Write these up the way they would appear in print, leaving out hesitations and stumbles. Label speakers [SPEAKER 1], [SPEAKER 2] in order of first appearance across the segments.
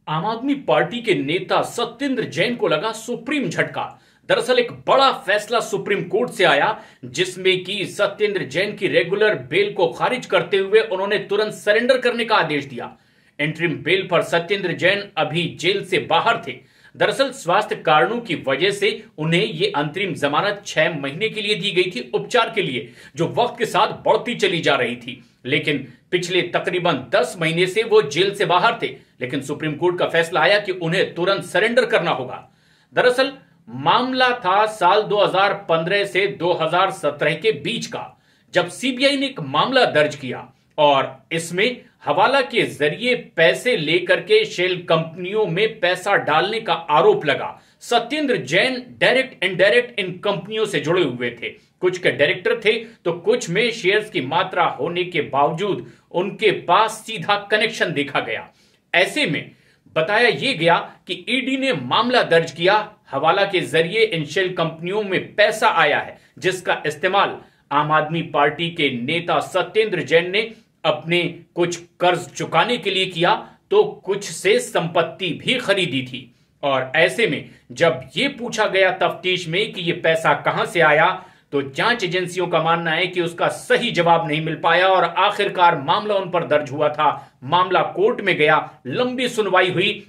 [SPEAKER 1] आम आदमी पार्टी के नेता सत्येंद्र जैन को लगा सुप्रीम झटका। दरअसल एक बड़ा फैसला सुप्रीम कोर्ट से आया जिसमें कि सत्येंद्र जैन की रेगुलर बेल को खारिज करते हुए उन्होंने तुरंत सरेंडर करने का आदेश दिया। इंटरिम बेल पर सत्येंद्र जैन अभी जेल से बाहर थे। दरअसल स्वास्थ्य कारणों की वजह से उन्हें यह अंतरिम जमानत 6 महीने के लिए दी गई थी उपचार के लिए, जो वक्त के साथ बढ़ती चली जा रही थी। लेकिन पिछले तकरीबन 10 महीने से वो जेल से बाहर थे, लेकिन सुप्रीम कोर्ट का फैसला आया कि उन्हें तुरंत सरेंडर करना होगा। दरअसल मामला था साल 2015 से 2017 के बीच का, जब सीबीआई ने एक मामला दर्ज किया और इसमें हवाला के जरिए पैसे लेकर के शेल कंपनियों में पैसा डालने का आरोप लगा। सत्येंद्र जैन डायरेक्ट इनडायरेक्ट इन कंपनियों से जुड़े हुए थे। कुछ के डायरेक्टर थे तो कुछ में शेयर्स की मात्रा होने के बावजूद उनके पास सीधा कनेक्शन देखा गया। ऐसे में बताया यह गया कि ईडी ने मामला दर्ज किया, हवाला के जरिए इन शेल कंपनियों में पैसा आया है जिसका इस्तेमाल आम आदमी पार्टी के नेता सत्येंद्र जैन ने अपने कुछ कर्ज चुकाने के लिए किया, तो कुछ से संपत्ति भी खरीदी थी। और ऐसे में जब यह पूछा गया तफ्तीश में कि यह पैसा कहां से आया, तो जांच एजेंसियों का मानना है कि उसका सही जवाब नहीं मिल पाया और आखिरकार मामला उन पर दर्ज हुआ था। मामला कोर्ट में गया, लंबी सुनवाई हुई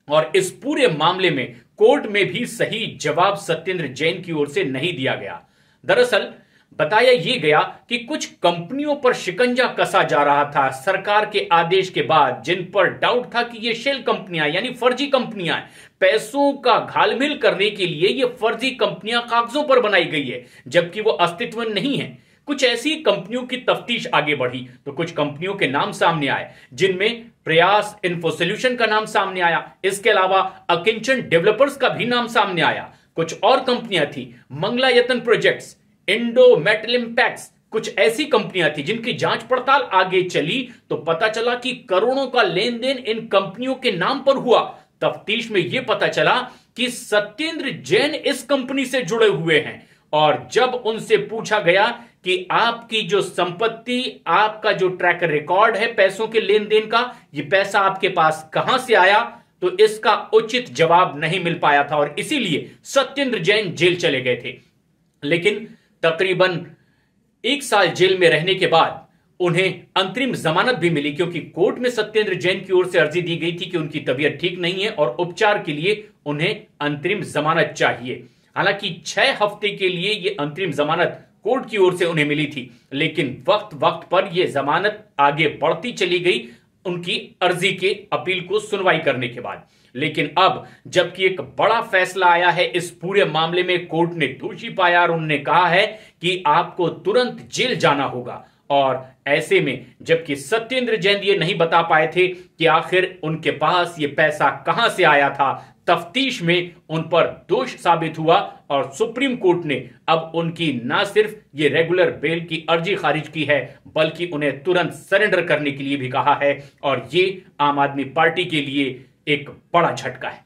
[SPEAKER 1] और इस पूरे मामले में कोर्ट में भी सही जवाब सत्येंद्र जैन की ओर से नहीं दिया गया। दरअसल बताया यह गया कि कुछ कंपनियों पर शिकंजा कसा जा रहा था सरकार के आदेश के बाद, जिन पर डाउट था कि ये शेल कंपनियां यानी फर्जी कंपनियां हैं। पैसों का घालमेल करने के लिए ये फर्जी कंपनियां कागजों पर बनाई गई है जबकि वो अस्तित्व नहीं है। कुछ ऐसी कंपनियों की तफ्तीश आगे बढ़ी तो कुछ कंपनियों के नाम सामने आए, जिनमें प्रयास इन्फो सॉल्यूशन का नाम सामने आया। इसके अलावा अकिंचन डेवलपर्स का भी नाम सामने आया। कुछ और कंपनियां थी, Mangalayatan projects, Indo metal impacts, कुछ ऐसी कंपनियां थी जिनकी जांच पड़ताल आगे चली तो पता चला कि करोड़ों का लेन देन इन कंपनियों के नाम पर हुआ। तफ्तीश में यह पता चला कि सत्येंद्र जैन इस कंपनी से जुड़े हुए हैं और जब उनसे पूछा गया कि आपकी जो संपत्ति, आपका जो ट्रैक रिकॉर्ड है पैसों के लेन देन का, यह पैसा आपके पास कहां से आया, तो इसका उचित जवाब नहीं मिल पाया था और इसीलिए सत्येंद्र जैन जेल चले गए थे। लेकिन तकरीबन 1 साल जेल में रहने के बाद उन्हें अंतरिम जमानत भी मिली, क्योंकि कोर्ट में सत्येंद्र जैन की ओर से अर्जी दी गई थी कि उनकी तबीयत ठीक नहीं है और उपचार के लिए उन्हें अंतरिम जमानत चाहिए। हालांकि 6 हफ्ते के लिए यह अंतरिम जमानत कोर्ट की ओर से उन्हें मिली थी, लेकिन वक्त पर यह जमानत आगे बढ़ती चली गई उनकी अर्जी के अपील को सुनवाई करने के बाद। लेकिन अब जबकि एक बड़ा फैसला आया है इस पूरे मामले में, कोर्ट ने दोषी पाया और उन्होंने कहा है कि आपको तुरंत जेल जाना होगा। और ऐसे में जबकि सत्येंद्र जैन ये नहीं बता पाए थे कि आखिर उनके पास ये पैसा कहां से आया था, तफ्तीश में उन पर दोष साबित हुआ और सुप्रीम कोर्ट ने अब उनकी ना सिर्फ ये रेगुलर बेल की अर्जी खारिज की है बल्कि उन्हें तुरंत सरेंडर करने के लिए भी कहा है। और ये आम आदमी पार्टी के लिए एक बड़ा झटका है।